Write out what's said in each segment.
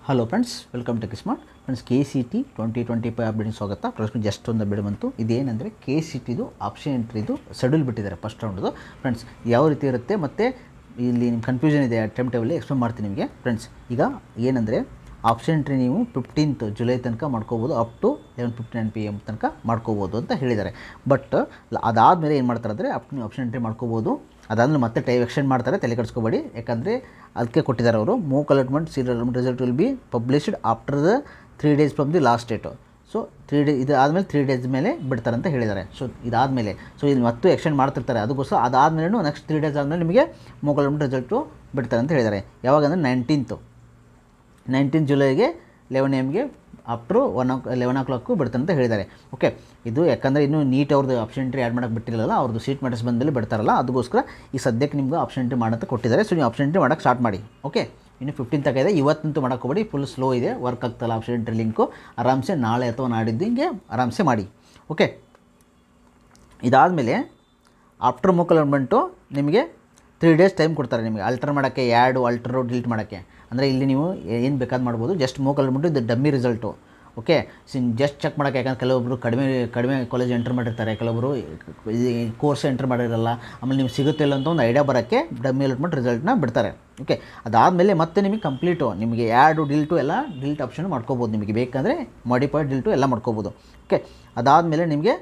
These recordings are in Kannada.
Hello friends, welcome to Kismart. Friends, KCT 2025 ಅಪ್ಡೇಟ್ಗೆ ಸ್ವಾಗತ. ಪ್ರಶ್ನೆ ಜಸ್ಟ್ ಒಂದು ಅಪ್ಡೇಟ್ ಬಂತು. ಇದೇನೆಂದರೆ KCTದು ಆಪ್ಷನ್ ಎಂಟ್ರಿದು ಶೆಡ್ಯೂಲ್ ಬಿಟ್ಟಿದ್ದಾರೆ ಫಸ್ಟ್ ರೌಂಡ್ದು. ಫ್ರೆಂಡ್ಸ್, ಯಾವ ರೀತಿ ಇರುತ್ತೆ ಮತ್ತು ಇಲ್ಲಿ ನಿಮ್ಮ ಕನ್ಫ್ಯೂಷನ್ ಇದೆ ಟೈಮ್ ಟೇಬಲ್ಲಿ ಎಕ್ಸ್ಪ್ಲೇನ್ ಮಾಡ್ತೀನಿ ನಿಮಗೆ. ಫ್ರೆಂಡ್ಸ್, ಈಗ ಏನಂದರೆ ಆಪ್ಷನ್ ಎಂಟ್ರಿ ನೀವು 15th ಜುಲೈ ತನಕ ಮಾಡ್ಕೋಬೋದು, ಅಪ್ ಟು 11:59 PM ತನಕ ಮಾಡ್ಕೋಬೋದು ಅಂತ ಹೇಳಿದ್ದಾರೆ. ಬಟ್ ಅದಾದಮೇಲೆ ಏನು ಮಾಡ್ತಾರೆ ಅಂದರೆ ಆಪ್ಷನ್ ಎಂಟ್ರಿ ಮಾಡ್ಕೋಬೋದು. ಅದಾದಮೇಲೆ ಮತ್ತೆ ಟೈಮ್ ಎಕ್ಸ್ಟೆಂಡ್ ಮಾಡ್ತಾರೆ, ತಲೆ ಕೆಡಿಸ್ಕೋಬೇಡಿ. ಯಾಕಂದರೆ ಅದಕ್ಕೆ ಕೊಟ್ಟಿದ್ದಾರೆ ಅವರು, MOOC allotment serial result will be published after the 3 days from the last date. So 3 days ಇದು ಆದಮೇಲೆ 3 days ಮೇಲೆ ಬಿಡ್ತಾರೆ ಅಂತ ಹೇಳಿದ್ದಾರೆ. ಸೊ ಇದಾದಮೇಲೆ ಇದು ಮತ್ತು ಎಕ್ಸ್ಟೆಂಡ್ ಮಾಡ್ತಿರ್ತಾರೆ. ಅದಕ್ಕೋಸ್ಕರ ಅದಾದಮೇಲೆ ನೆಕ್ಸ್ಟ್ 3 days ಆದಮೇಲೆ ನಿಮಗೆ ಮೂಕ್ ಅಲಾಟ್ಮೆಂಟ್ ರಿಸಲ್ಟು ಬಿಡ್ತಾರೆ ಅಂತ ಹೇಳಿದ್ದಾರೆ. ಯಾವಾಗ ಅಂದರೆ 19th ಜುಲೈಗೆ 11 AM ಆಫ್ಟ್ರು 11 o'clock ಬಿಡ್ತಾರೆ ಅಂತ ಹೇಳಿದ್ದಾರೆ. ಓಕೆ, ಇದು ಯಾಕಂದರೆ ಇನ್ನೂ ನೀಟ್ ಅವ್ರದ್ದು ಆಪ್ಷನ್ ಎಂಟ್ರಿ ಆ್ಯಡ್ ಮಾಡೋಕ್ಕೆ ಬಿಟ್ಟಿರಲ್ಲ, ಅವ್ರದ್ದು ಸೀಟ್ ಮ್ಯಾಟರ್ಸ್ ಬಂದಲ್ಲಿ ಬಿಡ್ತಾರಲ್ಲ, ಅದಕ್ಕೋಸ್ಕರ ಈ ಸದ್ಯಕ್ಕೆ ನಿಮ್ಗೆ ಆಪ್ಷನ್ ಎಂಟ್ರಿ ಮಾಡೋಕ್ಕೆ ಕೊಟ್ಟಿದ್ದಾರೆ. ಸೊ ನೀವು ಆಪ್ಷನ್ ಎಂಟ್ರಿ ಮಾಡೋಕ್ಕೆ ಸ್ಟಾರ್ಟ್ ಮಾಡಿ. ಓಕೆ, ಇನ್ನು 15 ತನಕ ಇದೆ. ಇವತ್ತಂತೂ ಮಾಡೋಕ್ಕೋಗ್ಬೇಡಿ, ಫುಲ್ ಸ್ಲೋ ಇದೆ, ವರ್ಕ್ ಆಗ್ತಲ್ಲ ಆಪ್ಷನ್ ಎಂಟ್ರಿ ಲಿಂಕು. ಆರಾಮ್ಸೆ ನಾಳೆ ಅಥವಾ ನಾಡಿದ್ದು ಹಿಂಗೆ ಆರಾಮ್ಸೆ ಮಾಡಿ. ಓಕೆ, ಇದಾದಮೇಲೆ ಆಫ್ಟರ್ ಮೂಕ್ ಅಲಾಟ್ಮೆಂಟು ನಿಮಗೆ 3 days ಟೈಮ್ ಕೊಡ್ತಾರೆ ನಿಮಗೆ ಅಲ್ಟರ್ ಮಾಡೋಕ್ಕೆ, ಆಲ್ಟರು ಡಿಲೀಟ್ ಮಾಡೋಕ್ಕೆ. ಅಂದರೆ ಇಲ್ಲಿ ನೀವು ಏನು ಬೇಕಾದ್ ಮಾಡ್ಬೋದು. ಜಸ್ಟ್ ಮೂಕ್ ಅಲಾಟ್ಮೆಂಟು ಇದು dummy result. Okay, just check ಮಾಡೋಕ್ಕೆ. ಯಾಕಂದ್ರೆ ಕೆಲವೊಬ್ಬರು ಕಡಿಮೆ ಕಾಲೇಜ್ ಎಂಟರ್ ಮಾಡಿರ್ತಾರೆ, ಕೆಲವೊಬ್ಬರು ಕೋರ್ಸ್ ಎಂಟರ್ ಮಾಡಿರಲ್ಲ. ಆಮೇಲೆ ನಿಮ್ಗೆ ಸಿಗುತ್ತೆ ಇಲ್ಲ ಅಂತ ಒಂದು ಐಡಿಯಾ ಬರೋಕ್ಕೆ ಡಮ್ಮಿ ಅಲಾಟ್ಮೆಂಟ್ ರಿಸಲ್ಟ್ನ ಬಿಡ್ತಾರೆ. ಓಕೆ, ಅದಾದಮೇಲೆ ಮತ್ತೆ ನಿಮಗೆ ಕಂಪ್ಲೀಟು ನಿಮಗೆ ಡಿಲೀಟು ಎಲ್ಲ ಡಿಲೀಟ್ ಆಪ್ಷನ್ ಮಾಡ್ಕೋಬೋದು. ನಿಮಗೆ ಬೇಕಂದರೆ ಮಾಡಿಫೈಡ್ ಡಿಲೀಟು ಎಲ್ಲ ಮಾಡ್ಕೋಬೋದು. ಓಕೆ, ಅದಾದಮೇಲೆ ನಿಮಗೆ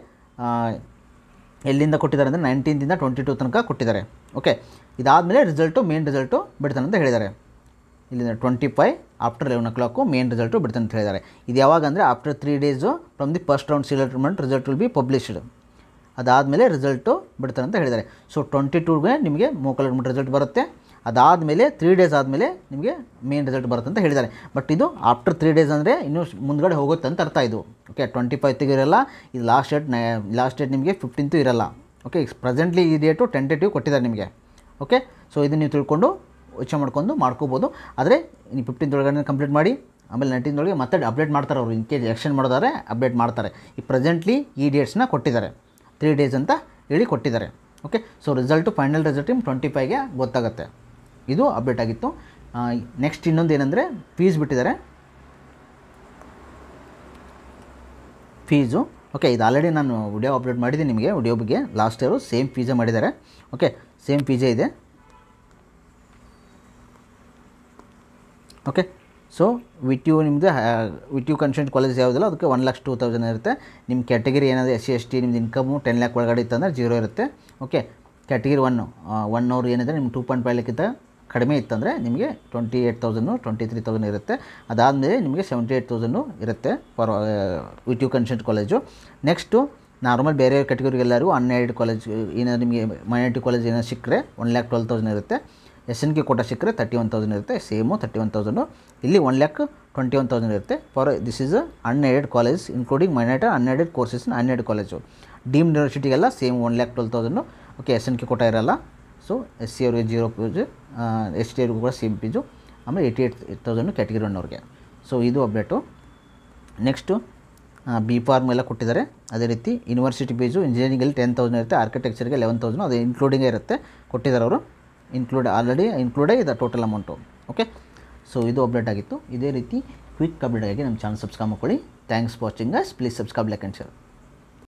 ಎಲ್ಲಿಂದ ಕೊಟ್ಟಿದ್ದಾರೆ ಅಂದರೆ 19th 22 ತನಕ ಕೊಟ್ಟಿದ್ದಾರೆ. ಓಕೆ, ಇದಾದಮೇಲೆ ಮೇನ್ ರಿಸಲ್ಟು ಬಿಡ್ತಾನೆ ಅಂತ ಹೇಳಿದ್ದಾರೆ. ಇಲ್ಲಿಂದ 25 ಆಫ್ಟರ್ 11 o'clock ಮೇನ್ ರಿಸಲ್ಟು ಬಿಡ್ತಾನೆ ಅಂತ ಹೇಳಿದ್ದಾರೆ. ಇದು ಯಾವಾಗ ಅಂದರೆ after 3 days from the first round seat allotment result will be published. ಅದಾದಮೇಲೆ ರಿಸಲ್ಟು ಬಿಡ್ತಾನೆ ಅಂತ ಹೇಳಿದ್ದಾರೆ. ಸೊ 22ಗೆ ನಿಮಗೆ ಮೂಕ್ ಅಲಾಟ್ಮೆಂಟ್ ರಿಸಲ್ಟ್ ಬರುತ್ತೆ. ಅದಾದಮೇಲೆ 3 days ಆದಮೇಲೆ ನಿಮಗೆ ಮೇನ್ ರಿಸಲ್ಟ್ ಬರುತ್ತೆ ಅಂತ ಹೇಳಿದ್ದಾರೆ. ಬಟ್ ಇದು ಆಫ್ಟರ್ 3 days ಅಂದರೆ ಇನ್ನೂ ಮುಂದ್ಗಡೆ ಹೋಗುತ್ತೆ ಅಂತ ಅರ್ಥ ಇದು. ಓಕೆ, 25th ಇರಲ್ಲ, ಇದು ಲಾಸ್ಟ್ ಡೇಟ್ ನಿಮಗೆ 15th ಇರಲ್ಲ. ಓಕೆ, ಪ್ರೆಸೆಂಟ್ಲಿ ಈ ಡೇಟು ಟೆಂಟೇಟಿವ್ ಕೊಟ್ಟಿದ್ದಾರೆ ನಿಮಗೆ. ಓಕೆ, ಸೊ ಇದನ್ನು ನೀವು ತಿಳ್ಕೊಂಡು ಯೋಚನೆ ಮಾಡ್ಕೋಬೋದು. ಆದರೆ ನೀವು 15th ಒಳಗಡೆ ಕಂಪ್ಲೀಟ್ ಮಾಡಿ. ಆಮೇಲೆ 19th ಒಳಗೆ ಮತ್ತೆ ಅಪ್ಡೇಟ್ ಮಾಡ್ತಾರೆ ಅವರು. ಇನ್ ಕೇಸ್ ಎಕ್ಸ್ಟೆಂಡ್ ಮಾಡಿದರೆ ಅಪ್ಡೇಟ್ ಮಾಡ್ತಾರೆ. ಈ ಪ್ರೆಸೆಂಟ್ಲಿ ಈ ಡೇಟ್ಸ್ನ ಕೊಟ್ಟಿದ್ದಾರೆ, 3 days ಅಂತ ಹೇಳಿ ಕೊಟ್ಟಿದ್ದಾರೆ. ಓಕೆ, ಸೊ ಫೈನಲ್ ರಿಸಲ್ಟ್ 25ಗೆ ಗೊತ್ತಾಗುತ್ತೆ. ಇದು ಅಪ್ಡೇಟ್ ಆಗಿತ್ತು. ನೆಕ್ಸ್ಟ್ ಇನ್ನೊಂದು ಏನಂದರೆ ಫೀಸ್ ಬಿಟ್ಟಿದ್ದಾರೆ, ಫೀಸು. ಓಕೆ, ಇದು ಆಲ್ರೆಡಿ ನಾನು ವಿಡಿಯೋ ಅಪ್ಲೋಡ್ ಮಾಡಿದ್ದೀನಿ ನಿಮಗೆ. ವಿಡಿಯೋ ಬಗ್ಗೆ ಲಾಸ್ಟ್ ಇಯರು ಸೇಮ್ ಫೀಸೇ ಮಾಡಿದ್ದಾರೆ. ಓಕೆ, ಸೇಮ್ ಫೀಸೇ ಇದೆ. Okay, so with you consent college ಯಾವುದಿಲ್ಲ ಅದಕ್ಕೆ 1,02,000 ಇರುತ್ತೆ. ನಿಮ್ಮ ಕ್ಯಾಟಗರಿ ಏನಾದರೂ SC ST ನಿಮ್ದು ಇನ್ಕಮು 10 lakh ಒಳಗಡೆ ಇತ್ತಂದರೆ 0 ಇರುತ್ತೆ. ಓಕೆ, ಕ್ಯಾಟಗರಿ 1 ಅವ್ರು ಏನಿದೆ ನಿಮ್ಗೆ 2.5 lakh ಕಡಿಮೆ ಇತ್ತಂದರೆ ನಿಮಗೆ 28,000 23,000 ಇರುತ್ತೆ. ಅದಾದಮೇಲೆ ನಿಮಗೆ 78,000 ಇರುತ್ತೆ for with you consent college. Next normal ಬೇರೆ ಕ್ಯಾಟಗರಿಗೆಲ್ಲರೂ ಅನ್ಎಯ್ಡೆಡ್ ಕಾಲೇಜ್ ಏನಾದ್ರು ನಿಮಗೆ ಮೈನಾರಿಟಿ ಕಾಲೇಜ್ ಏನಾದ್ರು ಸಿಕ್ಕರೆ 1,12,000 ಇರುತ್ತೆ. SNK ಕೋಟ ಸಿಕ್ಕರೆ 31,000 ಇರುತ್ತೆ, ಸೇಮು 31,000. ಇಲ್ಲಿ 1,21,000 ಇರುತ್ತೆ for this is unaided college including minority unaided courses unaided college. Deemed ಯೂನಿವರ್ಸಿಟಿಗೆಲ್ಲ ಸೇಮ್ 1,12,000. ಓಕೆ, SNK ಕೋಟ ಇರಲ್ಲ. ಸೊ SC ಅವ್ರಿಗೆ 0 ಫೀಸು, ST ಅವ್ರಿಗೂ ಕೂಡ ಸೇಮ್ ಫೀಸು. ಆಮೇಲೆ 88,000 ಕ್ಯಾಟಗರಿ 1 ಅವ್ರಿಗೆ. ಸೊ ಇದು ಅಪ್ಡೇಟು. ನೆಕ್ಸ್ಟು B.Pharm ಎಲ್ಲ ಕೊಟ್ಟಿದ್ದಾರೆ. ಅದೇ ರೀತಿ ಯೂನಿವರ್ಸಿಟಿ ಫೀಸು ಇಂಜಿನಿಯರಿಂಗಲ್ಲಿ 10,000 ಇರುತ್ತೆ, ಆರ್ಕಿಟೆಕ್ಚರ್ಗೆ 11,000. ಅದು ಇನ್ಕ್ಲೂಡಿಂಗೇ ಇರುತ್ತೆ, ಕೊಟ್ಟಿದ್ದಾರೆ ಅವರು. ಇನ್ಕ್ಲೂಡೇ ಇದೆ ಟೋಟಲ್ ಅಮೌಂಟು. ಓಕೆ, ಸೊ ಇದು ಅಪ್ಡೇಟ್ ಆಗಿತ್ತು. ಇದೇ ರೀತಿ ಕ್ವಿಕ್ ಅಪ್ಡೇಟ್ ಆಗಿ ನಮ್ಮ ಚಾನಲ್ ಸಬ್ಸ್ಕ್ರೈಬ್ ಮಾಡ್ಕೊಳ್ಳಿ. Thanks for watching guys. Please subscribe, like and share.